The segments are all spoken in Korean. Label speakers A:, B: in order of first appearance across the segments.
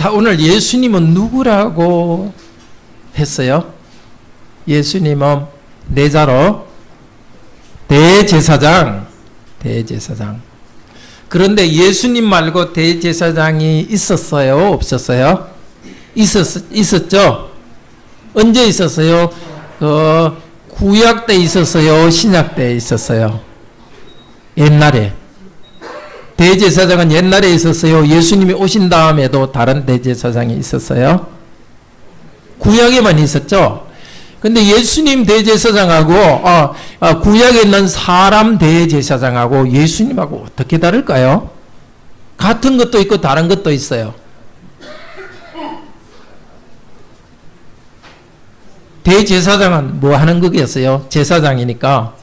A: 자, 오늘 예수님은 누구라고 했어요? 예수님은 내자로 대제사장. 그런데 예수님 말고 대제사장이 있었어요? 없었어요? 있었죠? 언제 있었어요? 구약 때 있었어요? 신약 때 있었어요? 옛날에. 대제사장은 옛날에 있었어요? 예수님이 오신 다음에도 다른 대제사장이 있었어요? 구약에만 있었죠? 근데 예수님 대제사장하고 구약에 있는 사람 대제사장하고 예수님하고 어떻게 다를까요? 같은 것도 있고 다른 것도 있어요. 대제사장은 뭐 하는 거겠어요? 제사장이니까.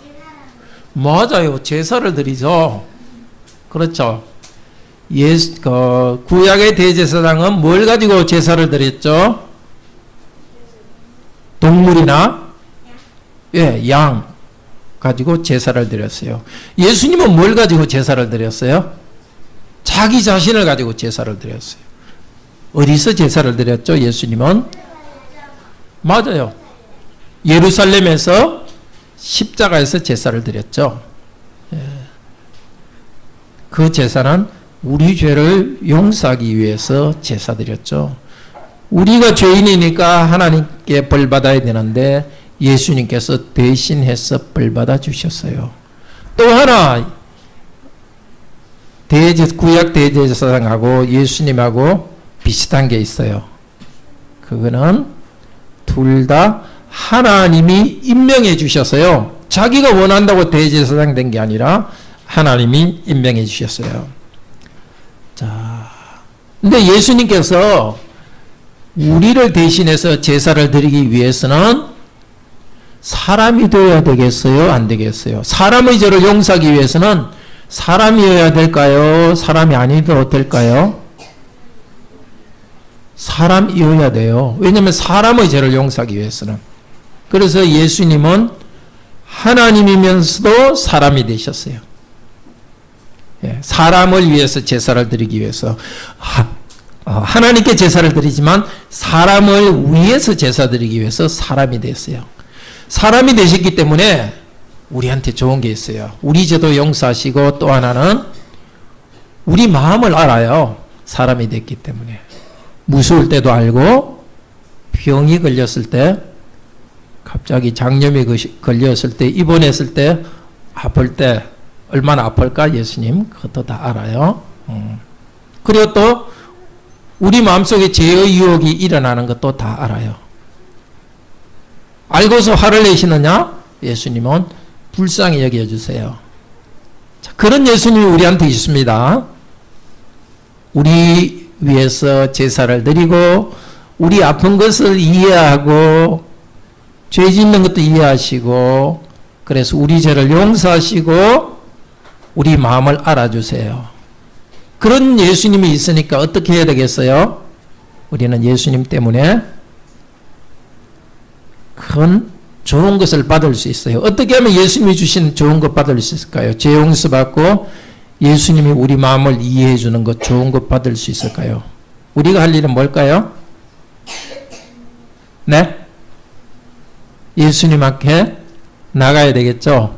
A: 맞아요. 제사를 드리죠. 그렇죠. 구약의 대제사장은 뭘 가지고 제사를 드렸죠? 동물이나 양 가지고 제사를 드렸어요. 예수님은 뭘 가지고 제사를 드렸어요? 자기 자신을 가지고 제사를 드렸어요. 어디서 제사를 드렸죠? 예수님은? 맞아요. 예루살렘에서 십자가에서 제사를 드렸죠. 그 제사는 우리 죄를 용서하기 위해서 제사 드렸죠. 우리가 죄인이니까 하나님께 벌 받아야 되는데 예수님께서 대신해서 벌 받아 주셨어요. 또 하나 구약 대제사장하고 예수님하고 비슷한 게 있어요. 그거는 둘 다 하나님이 임명해 주셨어요. 자기가 원한다고 대제사장 된 게 아니라 하나님이 임명해 주셨어요. 자, 근데 예수님께서 우리를 대신해서 제사를 드리기 위해서는 사람이 되어야 되겠어요? 안 되겠어요? 사람의 죄를 용서하기 위해서는 사람이어야 될까요? 사람이 아니어도 될까요? 사람이어야 돼요. 왜냐하면 사람의 죄를 용서하기 위해서는. 그래서 예수님은 하나님이면서도 사람이 되셨어요. 사람을 위해서 제사를 드리기 위해서 하나님께 제사를 드리지만 사람을 위해서 제사 드리기 위해서 사람이 됐어요. 사람이 되셨기 때문에 우리한테 좋은 게 있어요. 우리 죄도 용서하시고 또 하나는 우리 마음을 알아요. 사람이 됐기 때문에. 무서울 때도 알고 병이 걸렸을 때 갑자기 장염이 걸렸을 때 입원했을 때 아플 때 얼마나 아플까 예수님 그것도 다 알아요. 그리고 또 우리 마음속에 죄의 유혹이 일어나는 것도 다 알아요. 알고서 화를 내시느냐? 예수님은 불쌍히 여겨주세요. 자, 그런 예수님이 우리한테 있습니다. 우리 위해서 제사를 드리고 우리 아픈 것을 이해하고 죄 짓는 것도 이해하시고 그래서 우리 죄를 용서하시고 우리 마음을 알아주세요. 그런 예수님이 있으니까 어떻게 해야 되겠어요? 우리는 예수님 때문에 큰 좋은 것을 받을 수 있어요. 어떻게 하면 예수님이 주신 좋은 것 받을 수 있을까요? 죄 용서 받고 예수님이 우리 마음을 이해해 주는 것 좋은 것 받을 수 있을까요? 우리가 할 일은 뭘까요? 네? 예수님 앞에 나가야 되겠죠?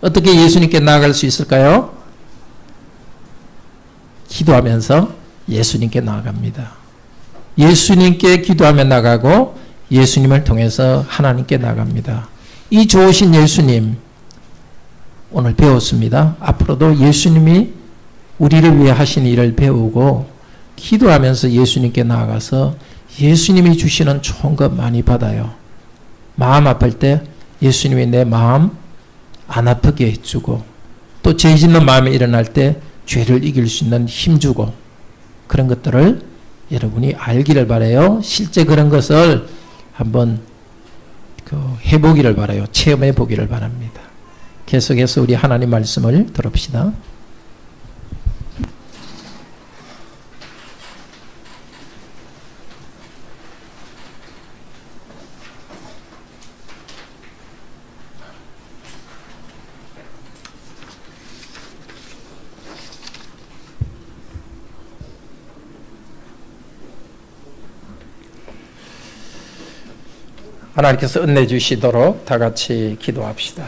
A: 어떻게 예수님께 나아갈 수 있을까요? 기도하면서 예수님께 나아갑니다. 예수님께 기도하며 나가고 예수님을 통해서 하나님께 나갑니다. 이 좋으신 예수님 오늘 배웠습니다. 앞으로도 예수님이 우리를 위해 하신 일을 배우고 기도하면서 예수님께 나아가서 예수님이 주시는 좋은 것 많이 받아요. 마음 아플 때 예수님이 내 마음 안 아프게 해주고 또 죄 짓는 마음이 일어날 때 죄를 이길 수 있는 힘 주고 그런 것들을 여러분이 알기를 바라요. 실제 그런 것을 한번 해보기를 바라요. 체험해 보기를 바랍니다. 계속해서 우리 하나님 말씀을 들읍시다. 하나님께서 은혜 주시도록 다 같이 기도합시다.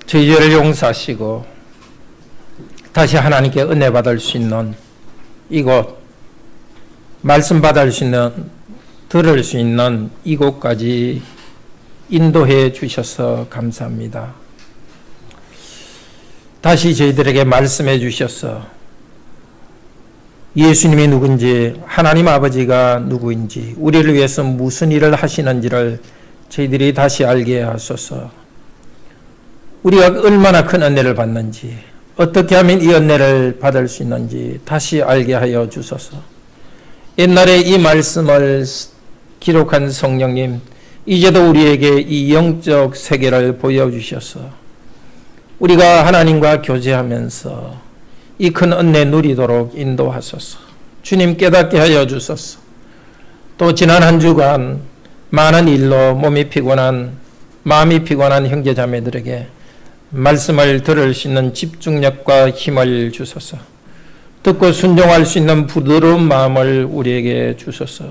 A: 저희 죄를 용서하시고 다시 하나님께 은혜 받을 수 있는 이곳, 말씀 받을 수 있는, 들을 수 있는 이곳까지 인도해 주셔서 감사합니다. 다시 저희들에게 말씀해 주셔서 예수님이 누군지, 하나님 아버지가 누구인지, 우리를 위해서 무슨 일을 하시는지를 저희들이 다시 알게 하소서. 우리가 얼마나 큰 은혜를 받는지, 어떻게 하면 이 은혜를 받을 수 있는지 다시 알게 하여 주소서. 옛날에 이 말씀을 기록한 성령님, 이제도 우리에게 이 영적 세계를 보여주셔서 우리가 하나님과 교제하면서 이 큰 은혜 누리도록 인도하소서. 주님 깨닫게 하여 주소서. 또 지난 한 주간 많은 일로 몸이 피곤한, 마음이 피곤한 형제자매들에게 말씀을 들을 수 있는 집중력과 힘을 주소서. 듣고 순종할 수 있는 부드러운 마음을 우리에게 주소서.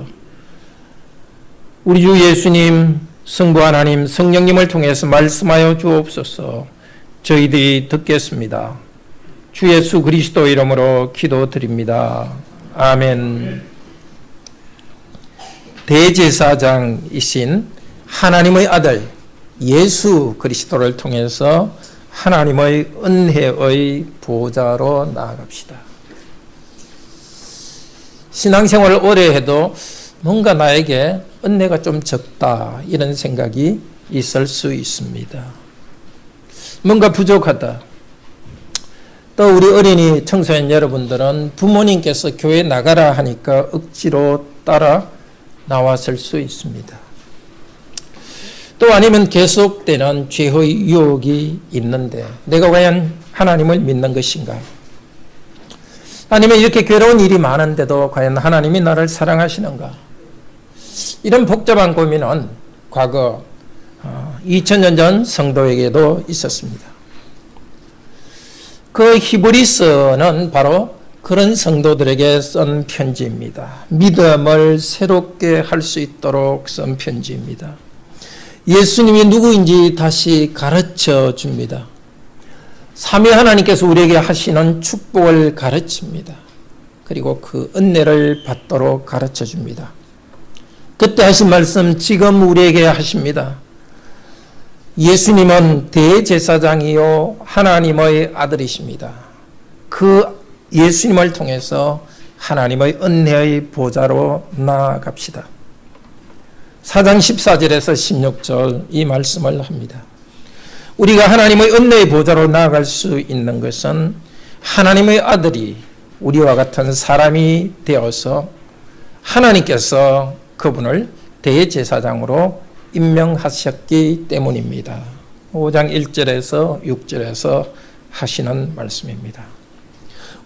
A: 우리 주 예수님, 성부 하나님, 성령님을 통해서 말씀하여 주옵소서. 저희들이 듣겠습니다. 주 예수 그리스도 이름으로 기도드립니다. 아멘. 대제사장이신 하나님의 아들 예수 그리스도를 통해서 하나님의 은혜의 보좌로 나아갑시다. 신앙생활을 오래 해도 뭔가 나에게 은혜가 좀 적다 이런 생각이 있을 수 있습니다. 뭔가 부족하다. 또 우리 어린이 청소년 여러분들은 부모님께서 교회 나가라 하니까 억지로 따라 나왔을 수 있습니다. 또 아니면 계속되는 죄의 유혹이 있는데 내가 과연 하나님을 믿는 것인가? 아니면 이렇게 괴로운 일이 많은데도 과연 하나님이 나를 사랑하시는가? 이런 복잡한 고민은 과거 2000년 전 성도에게도 있었습니다. 그 히브리서는 바로 그런 성도들에게 쓴 편지입니다. 믿음을 새롭게 할 수 있도록 쓴 편지입니다. 예수님이 누구인지 다시 가르쳐 줍니다. 삼위 하나님께서 우리에게 하시는 축복을 가르칩니다. 그리고 그 은혜를 받도록 가르쳐 줍니다. 그때 하신 말씀 지금 우리에게 하십니다. 예수님은 대제사장이요 하나님의 아들이십니다. 그 예수님을 통해서 하나님의 은혜의 보좌로 나아갑시다. 4장 14절에서 16절 이 말씀을 합니다. 우리가 하나님의 은혜의 보좌로 나아갈 수 있는 것은 하나님의 아들이 우리와 같은 사람이 되어서 하나님께서 그분을 대제사장으로 임명하셨기 때문입니다. 5장 1절에서 6절에서 하시는 말씀입니다.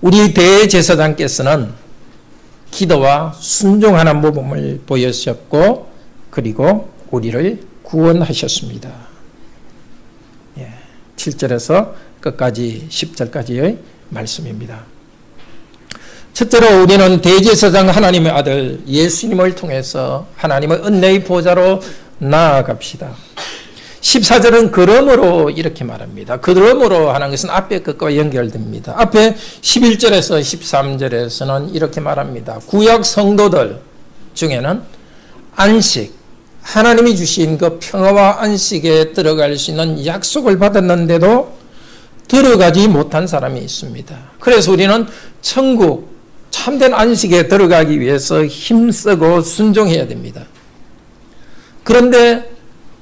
A: 우리 대제사장께서는 기도와 순종하는 모범을 보여주셨고 그리고 우리를 구원하셨습니다. 7절에서 끝까지 10절까지의 말씀입니다. 첫째로 우리는 대제사장 하나님의 아들 예수님을 통해서 하나님의 은혜의 보좌로 나아갑시다. 14절은 그러므로 이렇게 말합니다. 그러므로 하는 것은 앞에 것과 연결됩니다. 앞에 11절에서 13절에서는 이렇게 말합니다. 구약 성도들 중에는 안식, 하나님이 주신 그 평화와 안식에 들어갈 수 있는 약속을 받았는데도 들어가지 못한 사람이 있습니다. 그래서 우리는 천국, 참된 안식에 들어가기 위해서 힘쓰고 순종해야 됩니다. 그런데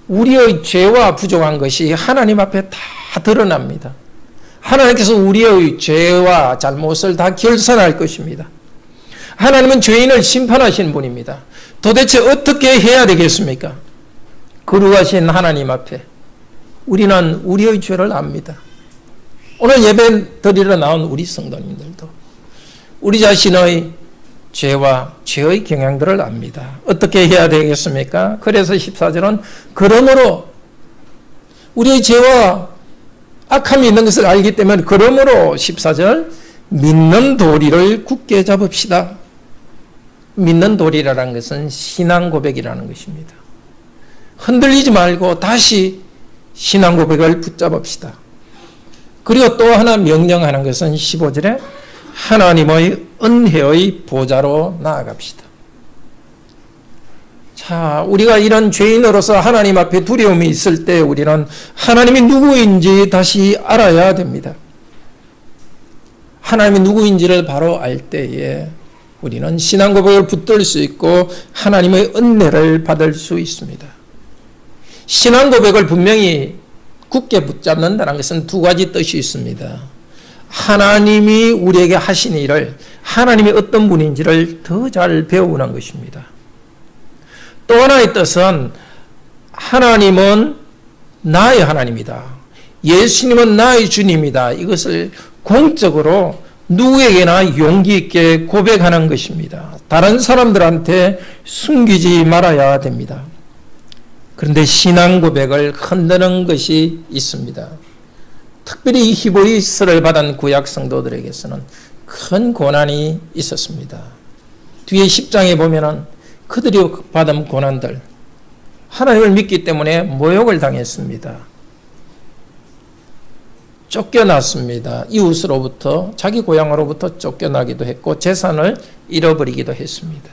A: 우리의 죄와 부족한 것이 하나님 앞에 다 드러납니다. 하나님께서 우리의 죄와 잘못을 다 결산할 것입니다. 하나님은 죄인을 심판하시는 분입니다. 도대체 어떻게 해야 되겠습니까? 거룩하신 하나님 앞에 우리는 우리의 죄를 압니다. 오늘 예배 드리러 나온 우리 성도님들도 우리 자신의 죄와 죄의 경향들을 압니다. 어떻게 해야 되겠습니까? 그래서 14절은 그러므로 우리의 죄와 악함이 있는 것을 알기 때문에 그러므로 14절 믿는 도리를 굳게 잡읍시다. 믿는 도리라는 것은 신앙 고백이라는 것입니다. 흔들리지 말고 다시 신앙 고백을 붙잡읍시다. 그리고 또 하나 명령하는 것은 15절에 하나님의 은혜의 보좌로 나아갑시다. 자, 우리가 이런 죄인으로서 하나님 앞에 두려움이 있을 때 우리는 하나님이 누구인지 다시 알아야 됩니다. 하나님이 누구인지를 바로 알 때에 우리는 신앙 고백을 붙들 수 있고 하나님의 은혜를 받을 수 있습니다. 신앙 고백을 분명히 굳게 붙잡는다는 것은 두 가지 뜻이 있습니다. 하나님이 우리에게 하신 일을, 하나님이 어떤 분인지를 더 잘 배우는 것입니다. 또 하나의 뜻은 하나님은 나의 하나님이다. 예수님은 나의 주님이다. 이것을 공적으로 누구에게나 용기 있게 고백하는 것입니다. 다른 사람들한테 숨기지 말아야 됩니다. 그런데 신앙 고백을 흔드는 것이 있습니다. 특별히 히브리서를 받은 구약 성도들에게서는 큰 고난이 있었습니다. 뒤에 10장에 보면은 그들이 받은 고난들, 하나님을 믿기 때문에 모욕을 당했습니다. 쫓겨났습니다. 이웃으로부터, 자기 고향으로부터 쫓겨나기도 했고 재산을 잃어버리기도 했습니다.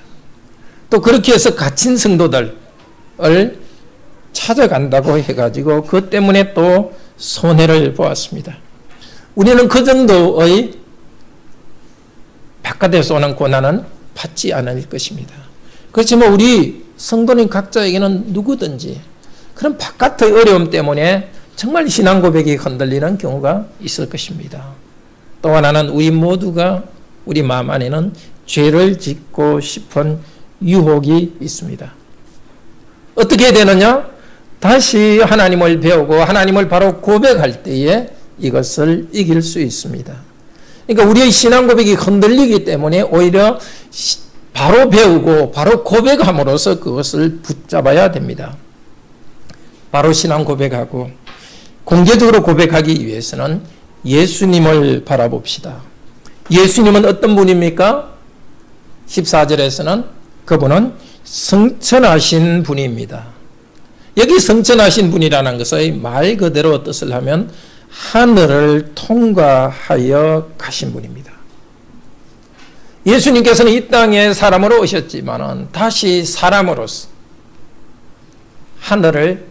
A: 또 그렇게 해서 갇힌 성도들을 찾아간다고 해가지고 그것 때문에 또 손해를 보았습니다. 우리는 그 정도의 바깥에서 오는 고난은 받지 않을 것입니다. 그렇지만 우리 성도님 각자에게는 누구든지 그런 바깥의 어려움 때문에 정말 신앙 고백이 흔들리는 경우가 있을 것입니다. 또 하나는 우리 모두가 우리 마음 안에는 죄를 짓고 싶은 유혹이 있습니다. 어떻게 되느냐? 다시 하나님을 배우고 하나님을 바로 고백할 때에 이것을 이길 수 있습니다. 그러니까 우리의 신앙 고백이 흔들리기 때문에 오히려 바로 배우고 바로 고백함으로써 그것을 붙잡아야 됩니다. 바로 신앙 고백하고 공개적으로 고백하기 위해서는 예수님을 바라봅시다. 예수님은 어떤 분입니까? 14절에서는 그분은 성천하신 분입니다. 여기 성천하신 분이라는 것의 말 그대로 뜻을 하면 하늘을 통과하여 가신 분입니다. 예수님께서는 이 땅에 사람으로 오셨지만 다시 사람으로서 하늘을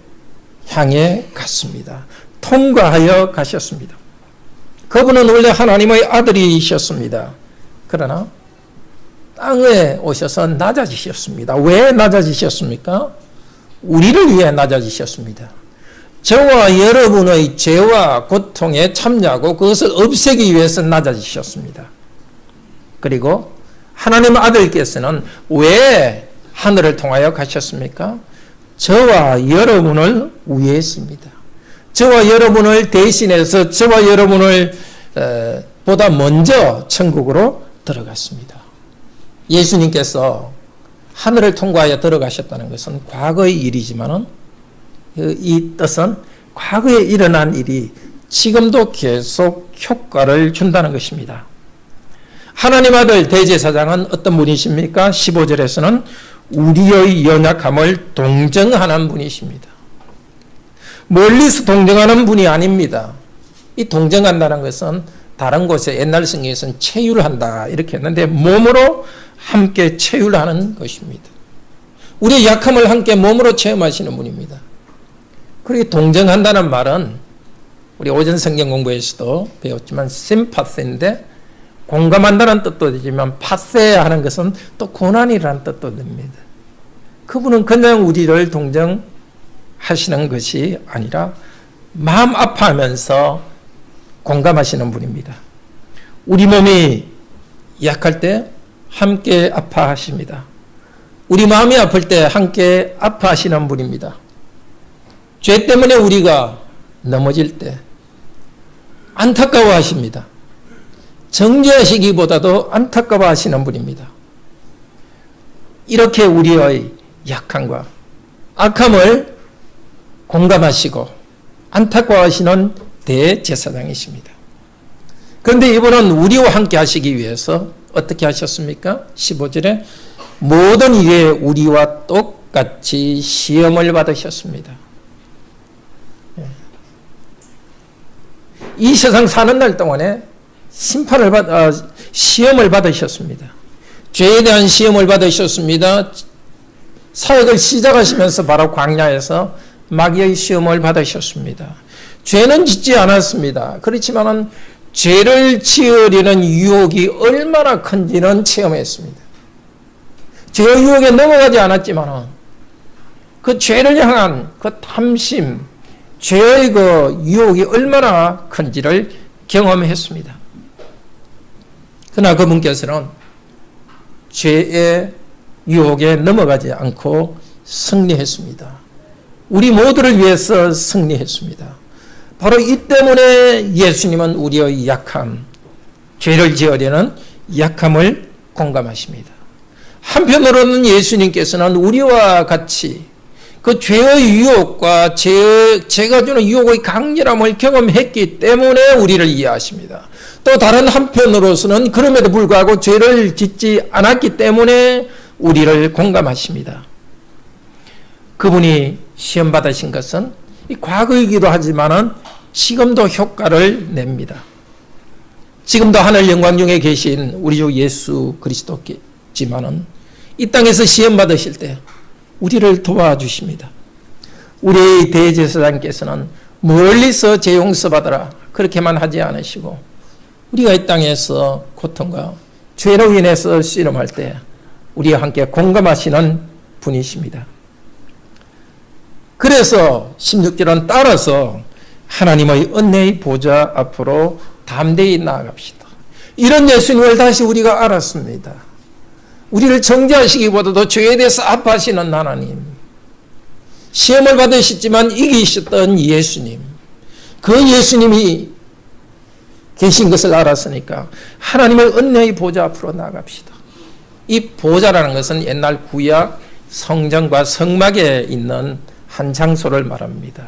A: 향해 갔습니다. 통과하여 가셨습니다. 그분은 원래 하나님의 아들이셨습니다. 그러나 땅에 오셔서 낮아지셨습니다. 왜 낮아지셨습니까? 우리를 위해 낮아지셨습니다. 저와 여러분의 죄와 고통에 참여하고 그것을 없애기 위해서 낮아지셨습니다. 그리고 하나님 아들께서는 왜 하늘을 통하여 가셨습니까? 저와 여러분을 위했습니다. 저와 여러분을 대신해서 저와 여러분을 보다 먼저 천국으로 들어갔습니다. 예수님께서 하늘을 통과하여 들어가셨다는 것은 과거의 일이지만은 이 뜻은 과거에 일어난 일이 지금도 계속 효과를 준다는 것입니다. 하나님 아들 대제사장은 어떤 분이십니까? 15절에서는 우리의 연약함을 동정하는 분이십니다. 멀리서 동정하는 분이 아닙니다. 이 동정한다는 것은 다른 곳에 옛날 성경에서는 체휼한다 이렇게 했는데 몸으로 함께 체휼하는 것입니다. 우리의 약함을 함께 몸으로 체험하시는 분입니다. 그리고 동정한다는 말은 우리 오전 성경 공부에서도 배웠지만 심파세인데 공감한다는 뜻도 되지만 파세하는 것은 또 고난이라는 뜻도 됩니다. 그분은 그냥 우리를 동정하시는 것이 아니라 마음 아파하면서 공감하시는 분입니다. 우리 몸이 약할 때 함께 아파하십니다. 우리 마음이 아플 때 함께 아파하시는 분입니다. 죄 때문에 우리가 넘어질 때 안타까워하십니다. 정죄하시기보다도 안타까워하시는 분입니다. 이렇게 우리의 약함과 악함을 공감하시고 안타까워하시는 대제사장이십니다. 그런데 이분은 우리와 함께 하시기 위해서 어떻게 하셨습니까? 15절에 모든 일에 우리와 똑같이 시험을 받으셨습니다. 이 세상 사는 날 동안에 시험을 받으셨습니다. 죄에 대한 시험을 받으셨습니다. 사역을 시작하시면서 바로 광야에서 마귀의 시험을 받으셨습니다. 죄는 짓지 않았습니다. 그렇지만은 죄를 지으려는 유혹이 얼마나 큰지는 체험했습니다. 죄의 유혹에 넘어가지 않았지만 그 죄를 향한 그 탐심, 죄의 그 유혹이 얼마나 큰지를 경험했습니다. 그러나 그분께서는 죄의 유혹에 넘어가지 않고 승리했습니다. 우리 모두를 위해서 승리했습니다. 바로 이 때문에 예수님은 우리의 약함, 죄를 지으려는 약함을 공감하십니다. 한편으로는 예수님께서는 우리와 같이 그 죄의 유혹과 죄가 주는 유혹의 강렬함을 경험했기 때문에 우리를 이해하십니다. 또 다른 한편으로서는 그럼에도 불구하고 죄를 짓지 않았기 때문에 우리를 공감하십니다. 그분이 시험 받으신 것은 과거이기도 하지만은 지금도 효과를 냅니다. 지금도 하늘 영광 중에 계신 우리 주 예수 그리스도지만은 이 땅에서 시험 받으실 때 우리를 도와주십니다. 우리 대제사장께서는 멀리서 죄 용서받으라 그렇게만 하지 않으시고 우리가 이 땅에서 고통과 죄로 인해서 씨름할 때 우리와 함께 공감하시는 분이십니다. 그래서 16절은 따라서 하나님의 은혜의 보좌 앞으로 담대히 나아갑시다. 이런 예수님을 다시 우리가 알았습니다. 우리를 정죄하시기보다도 죄에 대해서 아파하시는 하나님, 시험을 받으셨지만 이기셨던 예수님, 그 예수님이 계신 것을 알았으니까 하나님의 은혜의 보좌 앞으로 나아갑시다. 이 보좌라는 것은 옛날 구약 성전과 성막에 있는 한 장소를 말합니다.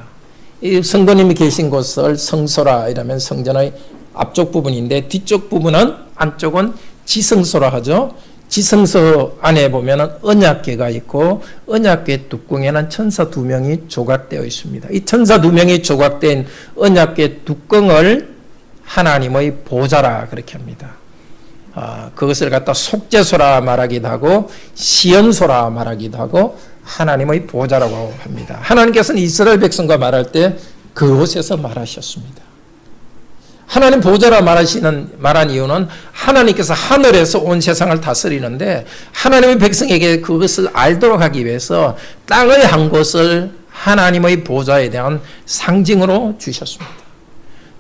A: 이 성도님이 계신 곳을 성소라 이라면 성전의 앞쪽 부분인데 뒤쪽 부분은 안쪽은 지성소라 하죠. 지성소 안에 보면 언약궤가 있고 언약궤 뚜껑에는 천사 2명이 조각되어 있습니다. 이 천사 2명이 조각된 언약궤 뚜껑을 하나님의 보좌라 그렇게 합니다. 그것을 갖다 속죄소라 말하기도 하고 시험소라 말하기도 하고 하나님의 보좌라고 합니다. 하나님께서는 이스라엘 백성과 말할 때 그곳에서 말하셨습니다. 하나님 보좌라 말한 이유는 하나님께서 하늘에서 온 세상을 다스리는데 하나님의 백성에게 그것을 알도록 하기 위해서 땅의 한 곳을 하나님의 보좌에 대한 상징으로 주셨습니다.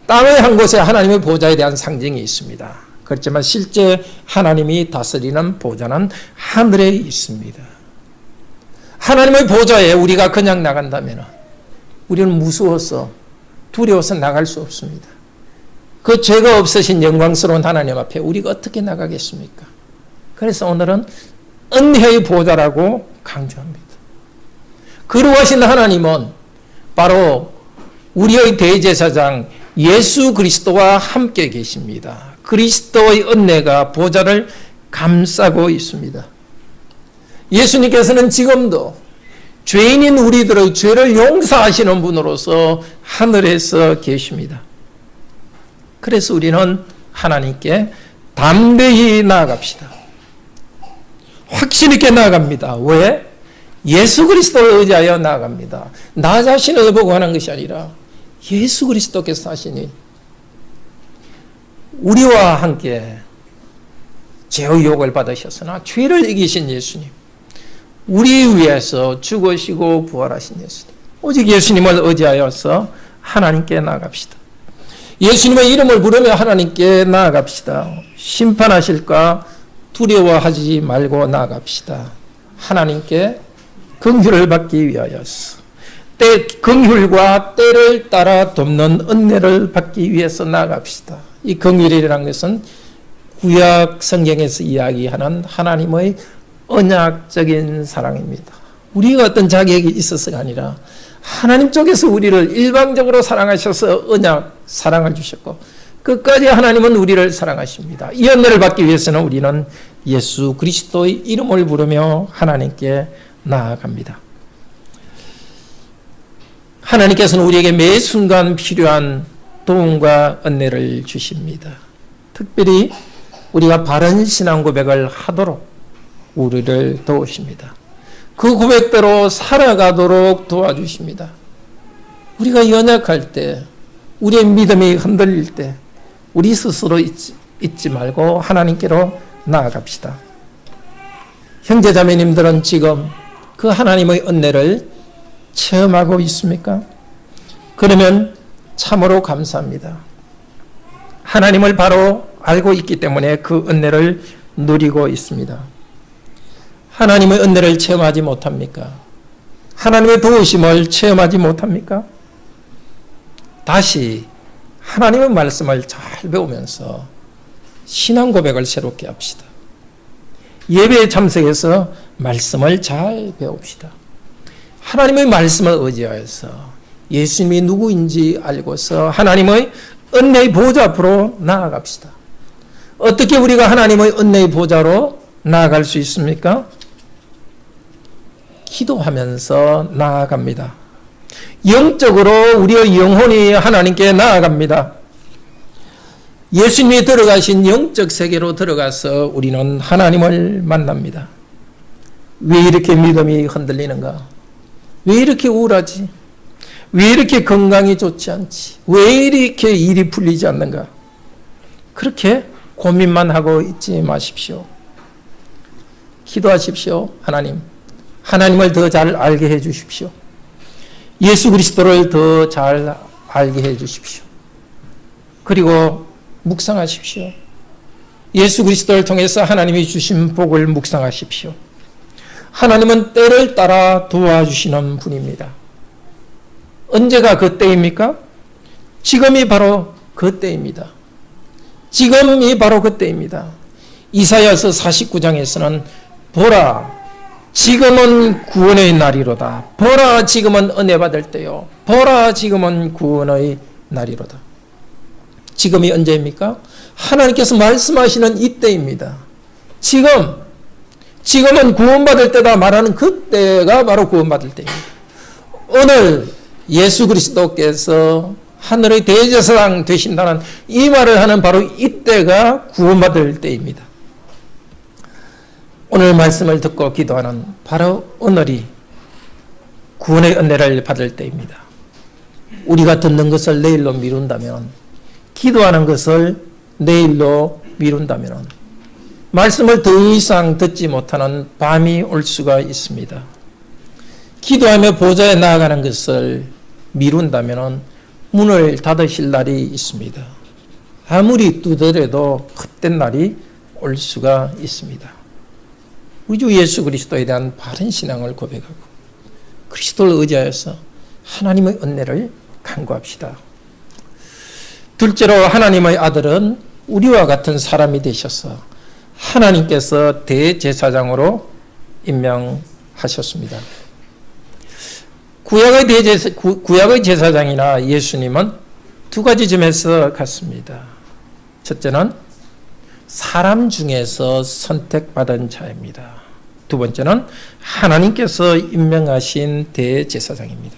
A: 땅의 한 곳에 하나님의 보좌에 대한 상징이 있습니다. 그렇지만 실제 하나님이 다스리는 보좌는 하늘에 있습니다. 하나님의 보좌에 우리가 그냥 나간다면 우리는 무서워서 두려워서 나갈 수 없습니다. 그 죄가 없으신 영광스러운 하나님 앞에 우리가 어떻게 나가겠습니까? 그래서 오늘은 은혜의 보좌라고 강조합니다. 거룩하신 하나님은 바로 우리의 대제사장 예수 그리스도와 함께 계십니다. 그리스도의 은혜가 보좌를 감싸고 있습니다. 예수님께서는 지금도 죄인인 우리들의 죄를 용서하시는 분으로서 하늘에서 계십니다. 그래서 우리는 하나님께 담대히 나아갑시다. 확신 있게 나아갑니다. 왜? 예수 그리스도를 의지하여 나아갑니다. 나 자신을 보고 하는 것이 아니라 예수 그리스도께서 하시니 우리와 함께 죄의 유혹을 받으셨으나 죄를 이기신 예수님, 우리 위해서 죽으시고 부활하신 예수님, 오직 예수님을 의지하여서 하나님께 나아갑시다. 예수님의 이름을 부르며 하나님께 나아갑시다. 심판하실까 두려워하지 말고 나아갑시다. 하나님께 긍휼을 받기 위하여서 긍휼과 때를 따라 돕는 은혜를 받기 위해서 나아갑시다. 이 긍휼이라는 것은 구약 성경에서 이야기하는 하나님의 언약적인 사랑입니다. 우리가 어떤 자격이 있어서가 아니라 하나님 쪽에서 우리를 일방적으로 사랑하셔서 언약 사랑을 주셨고 끝까지 하나님은 우리를 사랑하십니다. 이 은혜를 받기 위해서는 우리는 예수 그리스도의 이름을 부르며 하나님께 나아갑니다. 하나님께서는 우리에게 매 순간 필요한 도움과 은혜를 주십니다. 특별히 우리가 바른 신앙 고백을 하도록 우리를 도우십니다. 그 고백대로 살아가도록 도와주십니다. 우리가 연약할 때, 우리의 믿음이 흔들릴 때 우리 스스로 잊지 말고 하나님께로 나아갑시다. 형제자매님들은 지금 그 하나님의 은혜를 체험하고 있습니까? 그러면 참으로 감사합니다. 하나님을 바로 알고 있기 때문에 그 은혜를 누리고 있습니다. 하나님의 은혜를 체험하지 못합니까? 하나님의 도우심을 체험하지 못합니까? 다시 하나님의 말씀을 잘 배우면서 신앙 고백을 새롭게 합시다. 예배에 참석해서 말씀을 잘 배웁시다. 하나님의 말씀을 의지하여서 예수님이 누구인지 알고서 하나님의 은혜의 보좌 앞으로 나아갑시다. 어떻게 우리가 하나님의 은혜의 보좌로 나아갈 수 있습니까? 기도하면서 나아갑니다. 영적으로 우리의 영혼이 하나님께 나아갑니다. 예수님이 들어가신 영적 세계로 들어가서 우리는 하나님을 만납니다. 왜 이렇게 믿음이 흔들리는가? 왜 이렇게 우울하지? 왜 이렇게 건강이 좋지 않지? 왜 이렇게 일이 풀리지 않는가? 그렇게 고민만 하고 있지 마십시오. 기도하십시오. 하나님을 더 잘 알게 해 주십시오. 예수 그리스도를 더 잘 알게 해 주십시오. 그리고 묵상하십시오. 예수 그리스도를 통해서 하나님이 주신 복을 묵상하십시오. 하나님은 때를 따라 도와주시는 분입니다. 언제가 그 때입니까? 지금이 바로 그 때입니다. 지금이 바로 그 때입니다. 이사야서 49장에서는 보라, 지금은 구원의 날이로다. 보라, 지금은 은혜 받을 때요. 보라, 지금은 구원의 날이로다. 지금이 언제입니까? 하나님께서 말씀하시는 이때입니다. 지금은 구원받을 때다 말하는 그때가 바로 구원받을 때입니다. 오늘 예수 그리스도께서 하늘의 대제사장 되신다는 이 말을 하는 바로 이때가 구원받을 때입니다. 오늘 말씀을 듣고 기도하는 바로 오늘이 구원의 은혜를 받을 때입니다. 우리가 듣는 것을 내일로 미룬다면, 기도하는 것을 내일로 미룬다면 말씀을 더 이상 듣지 못하는 밤이 올 수가 있습니다. 기도하며 보좌에 나아가는 것을 미룬다면 문을 닫으실 날이 있습니다. 아무리 두드려도 헛된 날이 올 수가 있습니다. 우리 주 예수 그리스도에 대한 바른 신앙을 고백하고 그리스도를 의지하여서 하나님의 은혜를 간구합시다. 둘째로 하나님의 아들은 우리와 같은 사람이 되셔서 하나님께서 대제사장으로 임명하셨습니다. 구약의 제사장이나 예수님은 두 가지 점에서 같습니다. 첫째는 사람 중에서 선택받은 자입니다. 두 번째는 하나님께서 임명하신 대제사장입니다.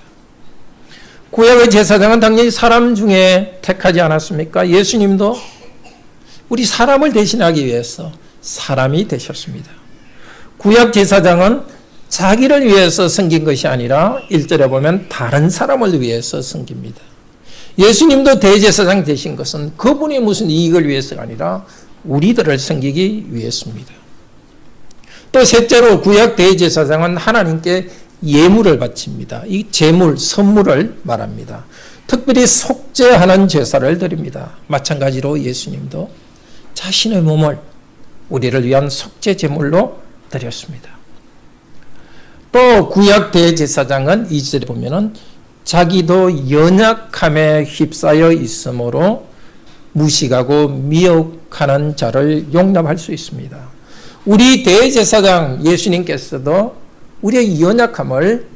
A: 구약의 제사장은 당연히 사람 중에 택하지 않았습니까? 예수님도 우리 사람을 대신하기 위해서 사람이 되셨습니다. 구약 제사장은 자기를 위해서 섬긴 것이 아니라 1절에 보면 다른 사람을 위해서 섬깁니다. 예수님도 대제사장 되신 것은 그분이 무슨 이익을 위해서가 아니라 우리들을 섬기기 위해서입니다. 또 셋째로 구약 대제사장은 하나님께 예물을 바칩니다. 이 제물, 선물을 말합니다. 특별히 속죄하는 제사를 드립니다. 마찬가지로 예수님도 자신의 몸을 우리를 위한 속죄 제물로 드렸습니다. 또 구약 대제사장은 2절에 보면은 자기도 연약함에 휩싸여 있으므로 무식하고 미혹하는 자를 용납할 수 있습니다. 우리 대제사장 예수님께서도 우리의 연약함을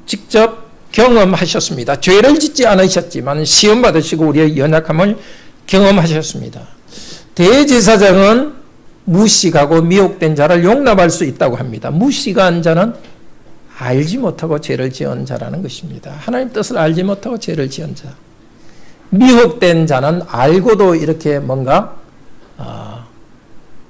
A: 직접 경험하셨습니다. 죄를 짓지 않으셨지만 시험 받으시고 우리의 연약함을 경험하셨습니다. 대제사장은 무식하고 미혹된 자를 용납할 수 있다고 합니다. 무식한 자는 알지 못하고 죄를 지은 자라는 것입니다. 하나님 뜻을 알지 못하고 죄를 지은 자. 미혹된 자는 알고도 이렇게 뭔가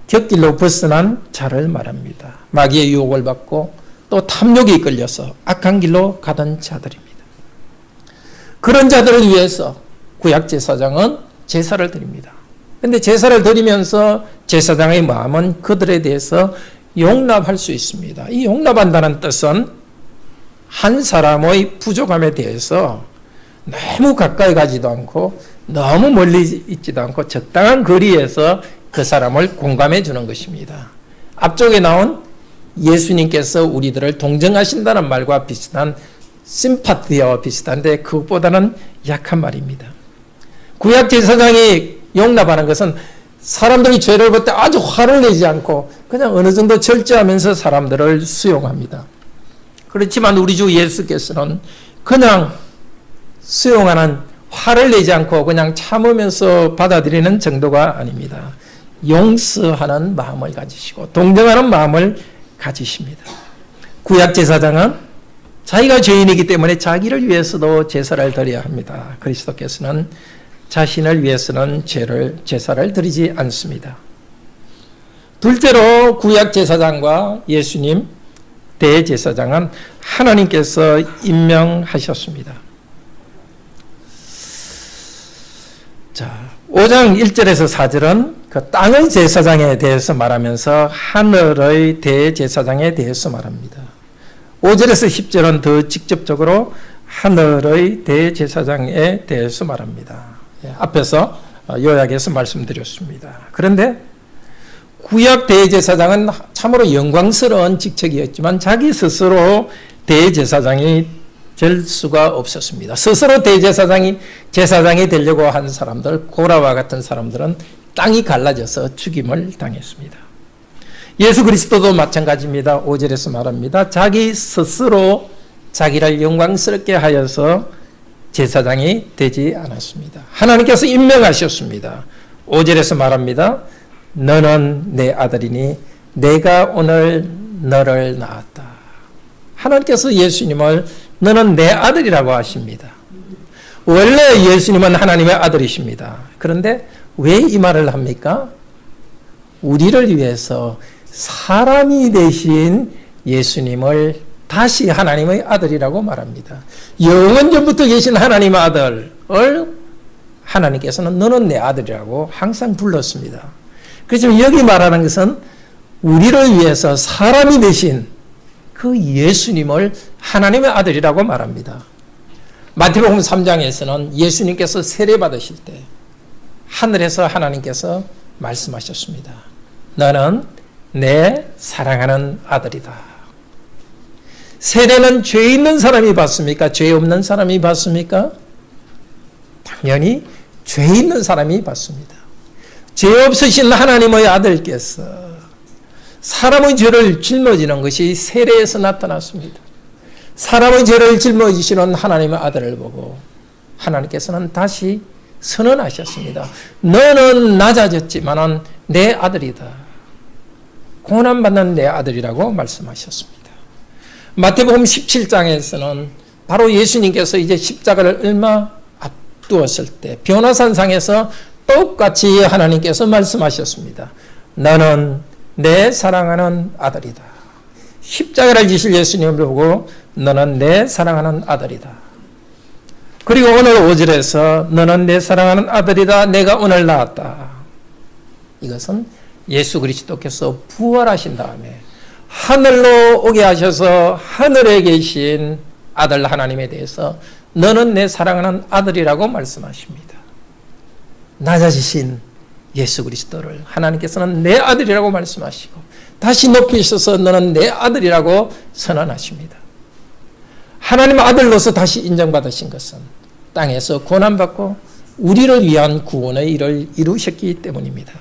A: 곁길로 벗어난 자를 말합니다. 마귀의 유혹을 받고 또 탐욕에 이끌려서 악한 길로 가던 자들입니다. 그런 자들을 위해서 구약제사장은 제사를 드립니다. 그런데 제사를 드리면서 제사장의 마음은 그들에 대해서 용납할 수 있습니다. 이 용납한다는 뜻은 한 사람의 부족함에 대해서 너무 가까이 가지도 않고 너무 멀리 있지도 않고 적당한 거리에서 그 사람을 공감해 주는 것입니다. 앞쪽에 나온 예수님께서 우리들을 동정하신다는 말과 비슷한 심파티와 비슷한데 그것보다는 약한 말입니다. 구약 제사장이 용납하는 것은 사람들이 죄를 볼 때 아주 화를 내지 않고 그냥 어느 정도 절제하면서 사람들을 수용합니다. 그렇지만 우리 주 예수께서는 그냥 수용하는 화를 내지 않고 그냥 참으면서 받아들이는 정도가 아닙니다. 용서하는 마음을 가지시고 동정하는 마음을 가지십니다. 구약 제사장은 자기가 죄인이기 때문에 자기를 위해서도 제사를 드려야 합니다. 그리스도께서는 자신을 위해서는 제사를 드리지 않습니다. 둘째로 구약 제사장과 예수님 대제사장은 하나님께서 임명하셨습니다. 자, 5장 1절에서 4절은 그 땅의 제사장에 대해서 말하면서 하늘의 대제사장에 대해서 말합니다. 5절에서 10절은 더 직접적으로 하늘의 대제사장에 대해서 말합니다. 앞에서 요약해서 말씀드렸습니다. 그런데 구약 대제사장은 참으로 영광스러운 직책이었지만 자기 스스로 대제사장이 될 수가 없었습니다. 스스로 대제사장이 제사장이 되려고 한 사람들, 고라와 같은 사람들은 땅이 갈라져서 죽임을 당했습니다. 예수 그리스도도 마찬가지입니다. 5절에서 말합니다. 자기 스스로 자기를 영광스럽게 하여서 제사장이 되지 않았습니다. 하나님께서 임명하셨습니다. 5절에서 말합니다. 너는 내 아들이니 내가 오늘 너를 낳았다. 하나님께서 예수님을 너는 내 아들이라고 하십니다. 원래 예수님은 하나님의 아들이십니다. 그런데 왜 이 말을 합니까? 우리를 위해서 사람이 되신 예수님을 다시 하나님의 아들이라고 말합니다. 영원전부터 계신 하나님의 아들을 하나님께서는 너는 내 아들이라고 항상 불렀습니다. 그래서 여기 말하는 것은 우리를 위해서 사람이 되신 그 예수님을 하나님의 아들이라고 말합니다. 마태복음 3장에서는 예수님께서 세례받으실 때 하늘에서 하나님께서 말씀하셨습니다. 너는 내 사랑하는 아들이다. 세례는 죄 있는 사람이 받습니까? 죄 없는 사람이 받습니까? 당연히 죄 있는 사람이 받습니다. 죄 없으신 하나님의 아들께서 사람의 죄를 짊어지는 것이 세례에서 나타났습니다. 사람의 죄를 짊어지시는 하나님의 아들을 보고 하나님께서는 다시 선언하셨습니다. 너는 낮아졌지만 내 아들이다. 고난받는 내 아들이라고 말씀하셨습니다. 마태복음 17장에서는 바로 예수님께서 이제 십자가를 얼마 앞두었을 때 변화산상에서 똑같이 하나님께서 말씀하셨습니다. 너는 내 사랑하는 아들이다. 십자가를 지실 예수님을 보고 너는 내 사랑하는 아들이다. 그리고 오늘 5절에서 너는 내 사랑하는 아들이다. 내가 오늘 낳았다. 이것은 예수 그리스도께서 부활하신 다음에 하늘로 오게 하셔서 하늘에 계신 아들 하나님에 대해서 너는 내 사랑하는 아들이라고 말씀하십니다. 낮아지신 예수 그리스도를 하나님께서는 내 아들이라고 말씀하시고 다시 높이셔서 너는 내 아들이라고 선언하십니다. 하나님의 아들로서 다시 인정받으신 것은 땅에서 고난받고 우리를 위한 구원의 일을 이루셨기 때문입니다.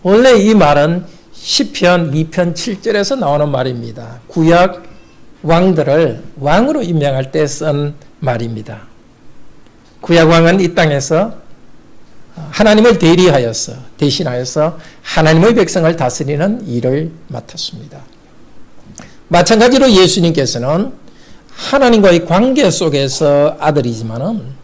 A: 원래 이 말은 시편 2편 7절에서 나오는 말입니다. 구약 왕들을 왕으로 임명할 때 쓴 말입니다. 구약 왕은 이 땅에서 하나님을 대신하여서 하나님의 백성을 다스리는 일을 맡았습니다. 마찬가지로 예수님께서는 하나님과의 관계 속에서 아들이지만은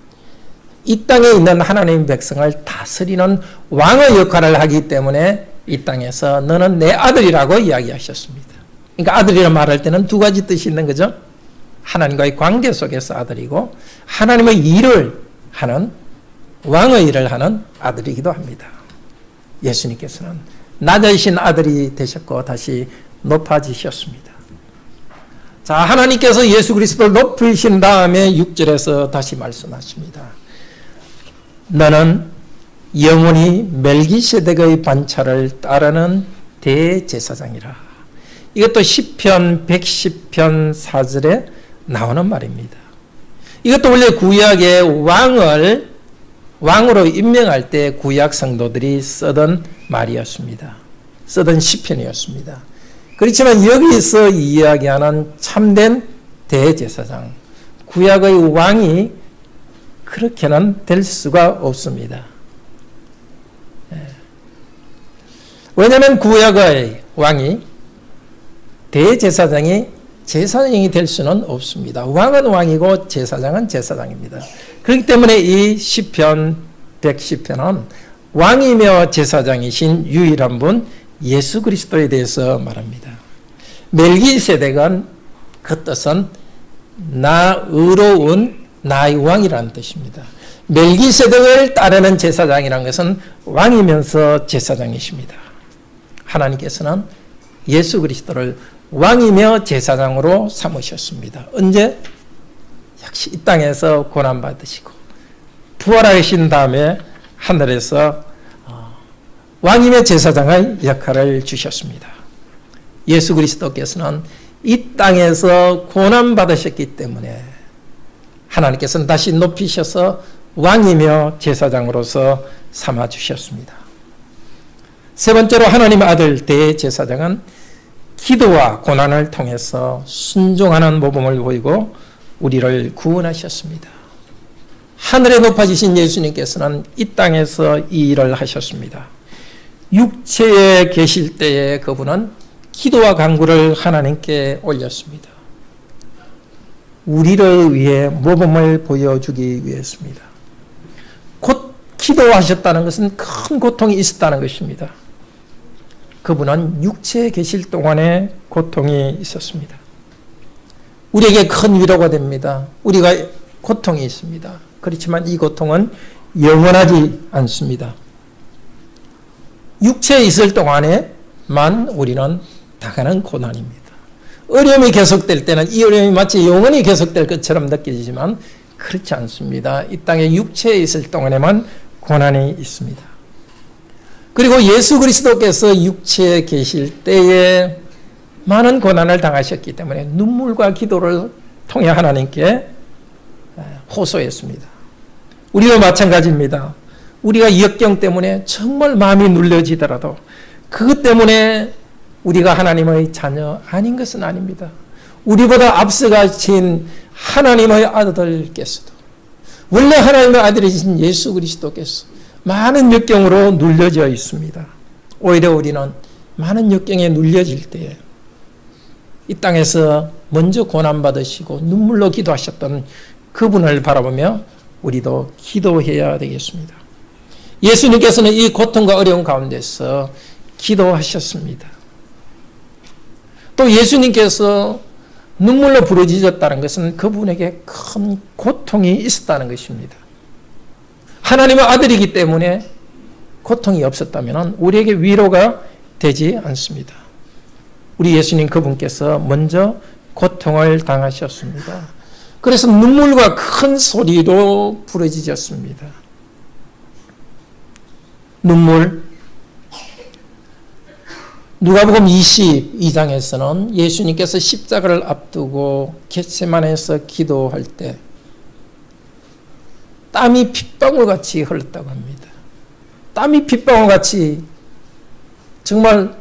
A: 이 땅에 있는 하나님의 백성을 다스리는 왕의 역할을 하기 때문에 이 땅에서 너는 내 아들이라고 이야기하셨습니다. 그러니까 아들이라 말할 때는 두 가지 뜻이 있는 거죠. 하나님과의 관계 속에서 아들이고 하나님의 일을 하는 왕의 일을 하는 아들이기도 합니다. 예수님께서는 낮아지신 아들이 되셨고 다시 높아지셨습니다. 자, 하나님께서 예수 그리스도를 높이신 다음에 6절에서 다시 말씀하십니다. 너는 영원히 멜기세덱의 반차를 따르는 대제사장이라. 이것도 시편 110편 4절에 나오는 말입니다. 이것도 원래 구약의 왕으로 임명할 때 구약 성도들이 쓰던 말이었습니다. 쓰던 시편이었습니다. 그렇지만 여기서 이야기하는 참된 대제사장, 구약의 왕이 그렇게는 될 수가 없습니다. 왜냐하면 구약의 왕이 대제사장이 제사장이 될 수는 없습니다. 왕은 왕이고 제사장은 제사장입니다. 그렇기 때문에 이 시편 110편은 왕이며 제사장이신 유일한 분 예수 그리스도에 대해서 말합니다. 멜기세덱은 그 뜻은 나 의로운 나의 왕이라는 뜻입니다. 멜기세덱을 따르는 제사장이라는 것은 왕이면서 제사장이십니다. 하나님께서는 예수 그리스도를 왕이며 제사장으로 삼으셨습니다. 언제? 역시 이 땅에서 고난받으시고 부활하신 다음에 하늘에서 왕이며 제사장의 역할을 주셨습니다. 예수 그리스도께서는 이 땅에서 고난받으셨기 때문에 하나님께서는 다시 높이셔서 왕이며 제사장으로서 삼아주셨습니다. 세 번째로 하나님의 아들 대제사장은 기도와 고난을 통해서 순종하는 모범을 보이고 우리를 구원하셨습니다. 하늘에 높아지신 예수님께서는 이 땅에서 이 일을 하셨습니다. 육체에 계실 때에 그분은 기도와 간구를 하나님께 올렸습니다. 우리를 위해 모범을 보여주기 위해서입니다. 곧 기도하셨다는 것은 큰 고통이 있었다는 것입니다. 그분은 육체에 계실 동안에 고통이 있었습니다. 우리에게 큰 위로가 됩니다. 우리가 고통이 있습니다. 그렇지만 이 고통은 영원하지 않습니다. 육체에 있을 동안에만 우리는 당하는 고난입니다. 어려움이 계속될 때는 이 어려움이 마치 영원히 계속될 것처럼 느껴지지만 그렇지 않습니다. 이 땅에 육체에 있을 동안에만 고난이 있습니다. 그리고 예수 그리스도께서 육체에 계실 때에 많은 고난을 당하셨기 때문에 눈물과 기도를 통해 하나님께 호소했습니다. 우리도 마찬가지입니다. 우리가 역경 때문에 정말 마음이 눌려지더라도 그것 때문에 우리가 하나님의 자녀 아닌 것은 아닙니다. 우리보다 앞서가신 하나님의 아들께서도 원래 하나님의 아들이신 예수 그리스도께서 많은 역경으로 눌려져 있습니다. 오히려 우리는 많은 역경에 눌려질 때에 이 땅에서 먼저 고난받으시고 눈물로 기도하셨던 그분을 바라보며 우리도 기도해야 되겠습니다. 예수님께서는 이 고통과 어려움 가운데서 기도하셨습니다. 또 예수님께서 눈물로 부러지셨다는 것은 그분에게 큰 고통이 있었다는 것입니다. 하나님의 아들이기 때문에 고통이 없었다면 우리에게 위로가 되지 않습니다. 우리 예수님 그분께서 먼저 고통을 당하셨습니다. 그래서 눈물과 큰 소리로 부러지셨습니다. 눈물. 누가복음 22장에서는 예수님께서 십자가를 앞두고 겟세마네에서 기도할 때 땀이 핏방울같이 흘렀다고 합니다. 땀이 핏방울같이 정말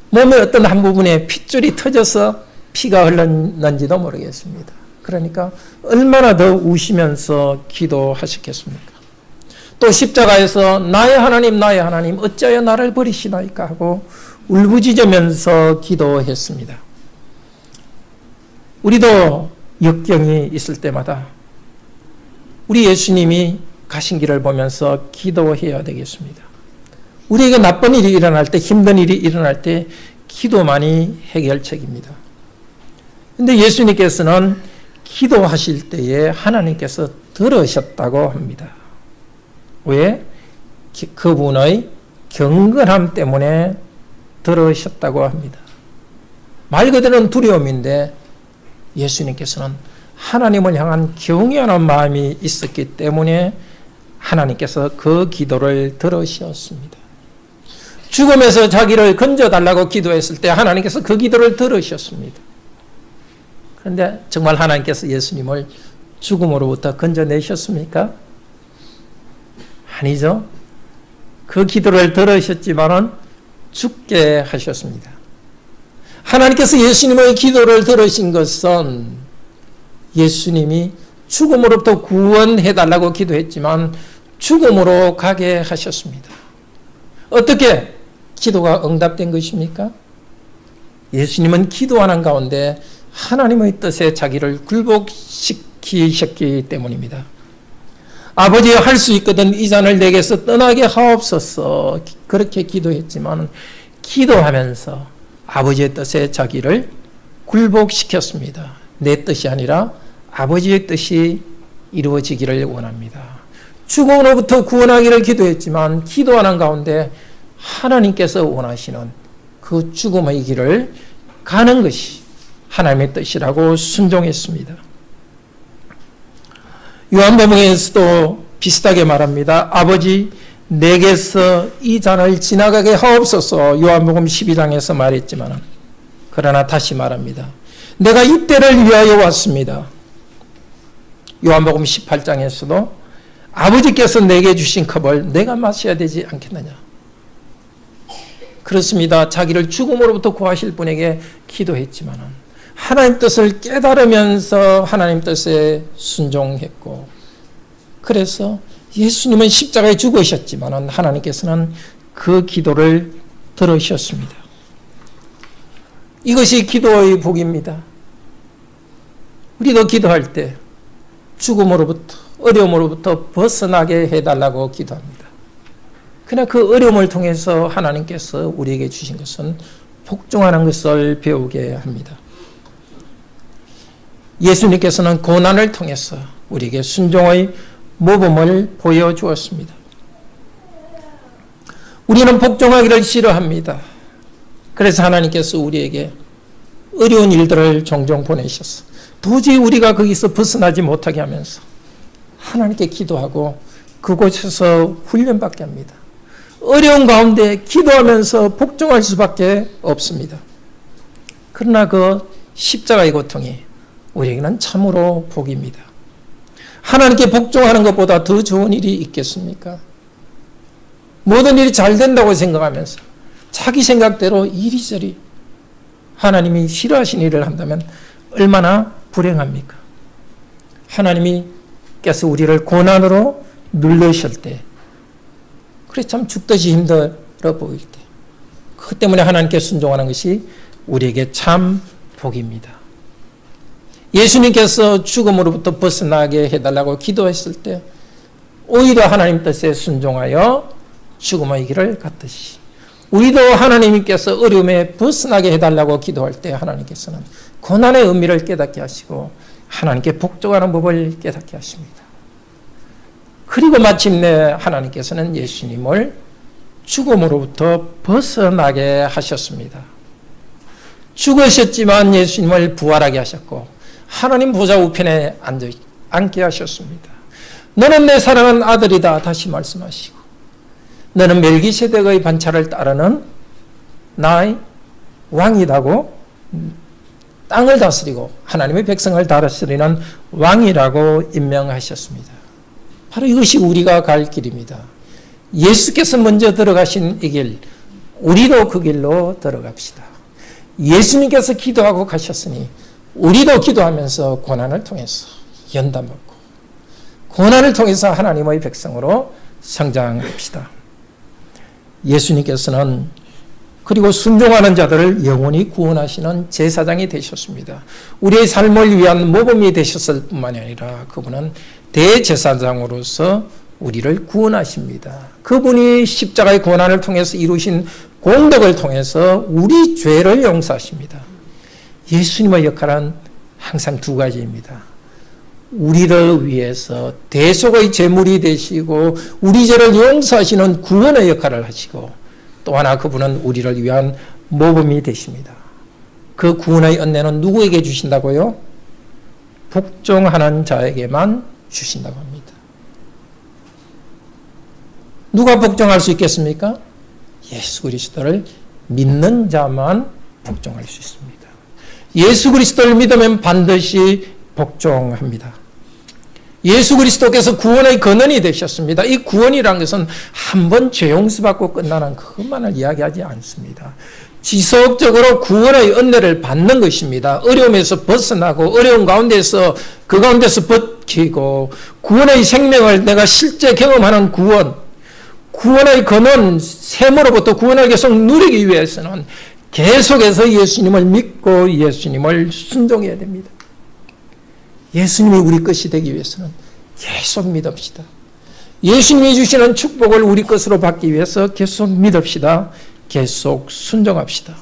A: 몸의 어떤 한 부분에 핏줄이 터져서 피가 흘렀는지도 모르겠습니다. 그러니까 얼마나 더 우시면서 기도하셨겠습니까? 또 십자가에서 나의 하나님 어찌하여 나를 버리시나이까 하고 울부짖으면서 기도했습니다. 우리도 역경이 있을 때마다 우리 예수님이 가신 길을 보면서 기도해야 되겠습니다. 우리에게 나쁜 일이 일어날 때, 힘든 일이 일어날 때 기도만이 해결책입니다. 그런데 예수님께서는 기도하실 때에 하나님께서 들으셨다고 합니다. 왜? 그분의 경건함 때문에 들으셨다고 합니다. 말 그대로는 두려움인데 예수님께서는 하나님을 향한 경외하는 마음이 있었기 때문에 하나님께서 그 기도를 들으셨습니다. 죽음에서 자기를 건져달라고 기도했을 때 하나님께서 그 기도를 들으셨습니다. 그런데 정말 하나님께서 예수님을 죽음으로부터 건져내셨습니까? 아니죠. 그 기도를 들으셨지만은 죽게 하셨습니다. 하나님께서 예수님의 기도를 들으신 것은 예수님이 죽음으로부터 구원해달라고 기도했지만 죽음으로 가게 하셨습니다. 어떻게 기도가 응답된 것입니까? 예수님은 기도하는 가운데 하나님의 뜻에 자기를 굴복시키셨기 때문입니다. 아버지, 할 수 있거든 이 잔을 내게서 떠나게 하옵소서, 그렇게 기도했지만 기도하면서 아버지의 뜻에 자기를 굴복시켰습니다. 내 뜻이 아니라 아버지의 뜻이 이루어지기를 원합니다. 죽음으로부터 구원하기를 기도했지만 기도하는 가운데 하나님께서 원하시는 그 죽음의 길을 가는 것이 하나님의 뜻이라고 순종했습니다. 요한복음에서도 비슷하게 말합니다. 아버지, 내게서 이 잔을 지나가게 하옵소서. 요한복음 12장에서 말했지만 그러나 다시 말합니다. 내가 이 때를 위하여 왔습니다. 요한복음 18장에서도 아버지께서 내게 주신 컵을 내가 마셔야 되지 않겠느냐. 그렇습니다. 자기를 죽음으로부터 구하실 분에게 기도했지만 하나님 뜻을 깨달으면서 하나님 뜻에 순종했고, 그래서 예수님은 십자가에 죽으셨지만 하나님께서는 그 기도를 들으셨습니다. 이것이 기도의 복입니다. 우리도 기도할 때 죽음으로부터, 어려움으로부터 벗어나게 해달라고 기도합니다. 그러나 그 어려움을 통해서 하나님께서 우리에게 주신 것은 복종하는 것을 배우게 합니다. 예수님께서는 고난을 통해서 우리에게 순종의 모범을 보여주었습니다. 우리는 복종하기를 싫어합니다. 그래서 하나님께서 우리에게 어려운 일들을 종종 보내셔서 도저히 우리가 거기서 벗어나지 못하게 하면서 하나님께 기도하고 그곳에서 훈련받게 합니다. 어려운 가운데 기도하면서 복종할 수밖에 없습니다. 그러나 그 십자가의 고통이 우리에게는 참으로 복입니다. 하나님께 복종하는 것보다 더 좋은 일이 있겠습니까? 모든 일이 잘 된다고 생각하면서 자기 생각대로 이리저리 하나님이 싫어하신 일을 한다면 얼마나 불행합니까? 하나님께서 우리를 고난으로 눌러실 때, 그래 참 죽듯이 힘들어 보일 때, 그 때문에 하나님께 순종하는 것이 우리에게 참 복입니다. 예수님께서 죽음으로부터 벗어나게 해달라고 기도했을 때 오히려 하나님 뜻에 순종하여 죽음의 길을 갔듯이 우리도 하나님께서 어려움에 벗어나게 해달라고 기도할 때 하나님께서는 고난의 의미를 깨닫게 하시고 하나님께 복종하는 법을 깨닫게 하십니다. 그리고 마침내 하나님께서는 예수님을 죽음으로부터 벗어나게 하셨습니다. 죽으셨지만 예수님을 부활하게 하셨고 하나님 보좌 우편에 앉게 하셨습니다. 너는 내 사랑하는 아들이다 다시 말씀하시고, 너는 멜기세덱의 반차를 따르는 나의 왕이라고, 땅을 다스리고 하나님의 백성을 다스리는 왕이라고 임명하셨습니다. 바로 이것이 우리가 갈 길입니다. 예수께서 먼저 들어가신 이 길, 우리도 그 길로 들어갑시다. 예수님께서 기도하고 가셨으니 우리도 기도하면서 고난을 통해서 연단받고 고난을 통해서 하나님의 백성으로 성장합시다. 예수님께서는 그리고 순종하는 자들을 영원히 구원하시는 제사장이 되셨습니다. 우리의 삶을 위한 모범이 되셨을 뿐만이 아니라 그분은 대제사장으로서 우리를 구원하십니다. 그분이 십자가의 고난을 통해서 이루신 공덕을 통해서 우리 죄를 용서하십니다. 예수님의 역할은 항상 두 가지입니다. 우리를 위해서 대속의 제물이 되시고 우리 죄를 용서하시는 구원의 역할을 하시고 또 하나 그분은 우리를 위한 모범이 되십니다. 그 구원의 은혜는 누구에게 주신다고요? 복종하는 자에게만 주신다고 합니다. 누가 복종할 수 있겠습니까? 예수 그리스도를 믿는 자만 복종할 수 있습니다. 예수 그리스도를 믿으면 반드시 복종합니다. 예수 그리스도께서 구원의 근원이 되셨습니다. 이 구원이라는 것은 한 번 죄 용서받고 끝나는 그것만을 이야기하지 않습니다. 지속적으로 구원의 은혜를 받는 것입니다. 어려움에서 벗어나고 어려운 가운데서 그 가운데서 버티고 구원의 생명을 내가 실제 경험하는 구원의 근원, 샘으로부터 구원을 계속 누리기 위해서는 계속해서 예수님을 믿고 예수님을 순종해야 됩니다. 예수님이 우리 것이 되기 위해서는 계속 믿읍시다. 예수님이 주시는 축복을 우리 것으로 받기 위해서 계속 믿읍시다. 계속 순종합시다.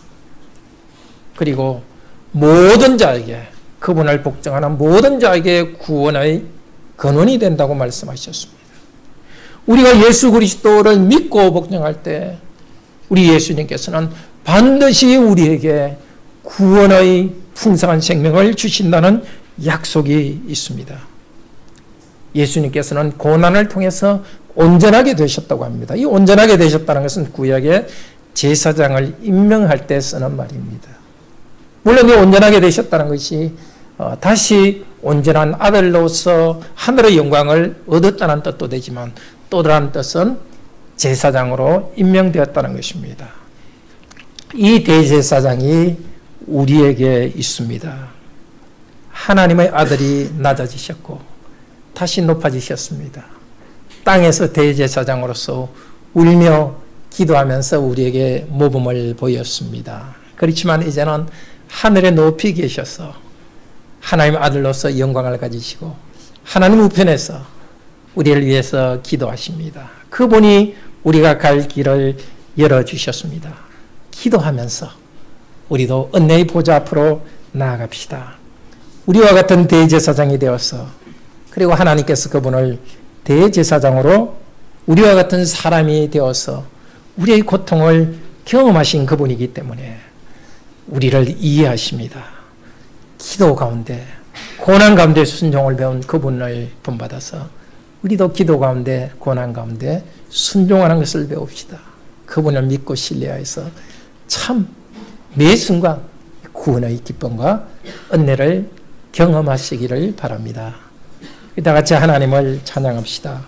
A: 그리고 모든 자에게, 그분을 복종하는 모든 자에게 구원의 근원이 된다고 말씀하셨습니다. 우리가 예수 그리스도를 믿고 복종할 때 우리 예수님께서는 반드시 우리에게 구원의 풍성한 생명을 주신다는 약속이 있습니다. 예수님께서는 고난을 통해서 온전하게 되셨다고 합니다. 이 온전하게 되셨다는 것은 구약의 제사장을 임명할 때 쓰는 말입니다. 물론 이 온전하게 되셨다는 것이 다시 온전한 아들로서 하늘의 영광을 얻었다는 뜻도 되지만 또 다른 뜻은 제사장으로 임명되었다는 것입니다. 이 대제사장이 우리에게 있습니다. 하나님의 아들이 낮아지셨고 다시 높아지셨습니다. 땅에서 대제사장으로서 울며 기도하면서 우리에게 모범을 보였습니다. 그렇지만 이제는 하늘에 높이 계셔서 하나님의 아들로서 영광을 가지시고 하나님 우편에서 우리를 위해서 기도하십니다. 그분이 우리가 갈 길을 열어주셨습니다. 기도하면서 우리도 은혜의 보좌 앞으로 나아갑시다. 우리와 같은 대제사장이 되어서 그리고 하나님께서 그분을 대제사장으로 우리와 같은 사람이 되어서 우리의 고통을 경험하신 그분이기 때문에 우리를 이해하십니다. 기도 가운데 고난 가운데 순종을 배운 그분을 본받아서 우리도 기도 가운데 고난 가운데 순종하는 것을 배웁시다. 그분을 믿고 신뢰해서 참 매 순간 구원의 기쁨과 은혜를 경험하시기를 바랍니다. 다 같이 하나님을 찬양합시다.